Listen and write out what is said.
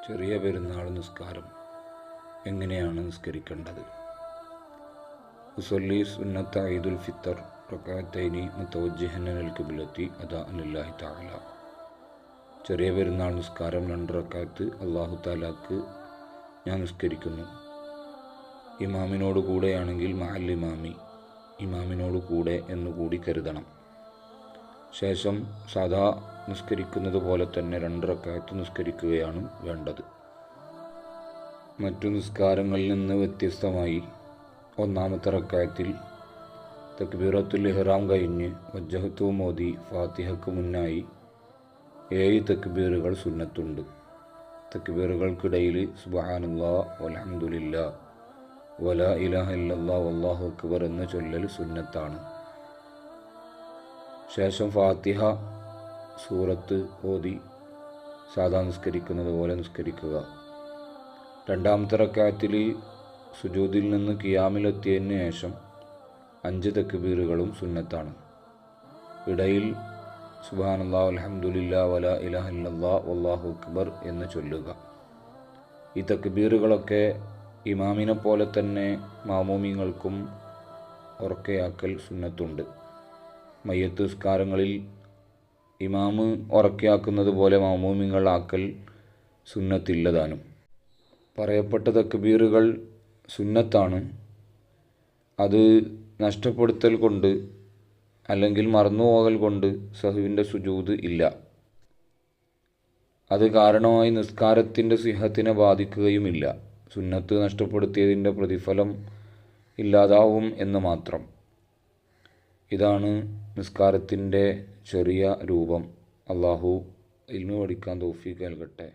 ചെറിയ പെരുന്നാൾ നിസ്കാരം എങ്ങനെയാണ് നിസ്കരിക്കേണ്ടത്? ഉസല്ലി സുന്നത്ത ഈദുൽ ഫിത്തർ റകഅത്തൈനി മുതവജ്ജിഹൻ അൽ ഖിബ്ലത്തി അദാഅൻ ലില്ലാഹി തആല. ചെറിയ പെരുന്നാൾ നിസ്കാരം 2 റക്അത്ത് അല്ലാഹു തആലക്ക് ഞാൻ നിസ്കരിക്കുന്നു. ഇമാമിനോട് കൂടെയാണെങ്കിൽ മഅൽ ഇമാമി, ഇമാമിനോട് കൂടെ എന്നുകൂടി കരുതണം. ശേഷം സാധാ നിസ്കരിക്കുന്നത് പോലെ തന്നെ 2 റക്അത്ത് നിസ്കരിക്കുകയാണ് വേണ്ടത്. മറ്റു നിസ്കാരങ്ങളിൽ നിന്ന് വ്യത്യസ്തമായി ഒന്നാമത്തെ റക്അത്തിൽ തക്ബീറത്തുൽ ഇഹ്റാം കഴിഞ്ഞ് വജ്ജഹത്തു മോദി ഫാത്തിഹയ്ക്ക് മുന്നായി 7 തക്ബീറുകൾ സുന്നത്തുണ്ട്. തക്ബീറുകൾക്കിടയിൽ സുബ്ഹാനല്ലാഹ് വൽഹംദുലില്ലാഹ് വലാ ഇലാഹ ഇല്ലല്ലാഹ് വല്ലാഹു അക്ബർ എന്ന ചൊല്ലൽ സുന്നത്താണ്. ശേഷം ഫാത്തിഹ സൂറത്ത് ഓതി സാധാ നിസ്കരിക്കുന്നത് പോലെ നിസ്കരിക്കുക. രണ്ടാമത്തെ റക്അത്തിൽ സുജൂദിൽ നിന്ന് ഖിയാമിലെത്തിയതിന് ശേഷം 5 തക്ബീറുകളും സുന്നത്താണ്. ഇടയിൽ സുബ്ഹാനല്ലാഹ് അൽഹംദുലില്ലാഹ് വലാ ഇലാഹ ഇല്ലല്ലാഹ് വല്ലാഹു അക്ബർ എന്ന് ചൊല്ലുക. ഈ തക്ബീറുകളൊക്കെ ഇമാമിനെ പോലെ തന്നെ മാമൂമിങ്ങൾക്കും ഉറക്കയാക്കൽ സുന്നത്തുണ്ട്. മയ്യത്ത് നിസ്കാരങ്ങളിൽ ഇമാമ് ഉറക്കയാക്കുന്നത് പോലെ മാമൂമിങ്ങളാക്കൽ സുന്നത്തില്ലതാനും. പറയപ്പെട്ട തക്ബീറുകൾ സുന്നത്താണ്. അത് നഷ്ടപ്പെടുത്തൽ കൊണ്ട് അല്ലെങ്കിൽ മറന്നുപോകൽ കൊണ്ട് സഹ്വിൻ്റെ സുജൂദ് ഇല്ല. അത് കാരണമായി നിസ്കാരത്തിൻ്റെ സിഹത്തിനെ ബാധിക്കുകയുമില്ല. സുന്നത്ത് നഷ്ടപ്പെടുത്തിയതിൻ്റെ പ്രതിഫലം ഇല്ലാതാവും എന്ന് മാത്രം. ഇതാണ് നിസ്കാരത്തിൻ്റെ ചെറിയ രൂപം. അല്ലാഹു ഇൽമു പഠിക്കാൻ തൗഫീഖ് നൽകട്ടെ.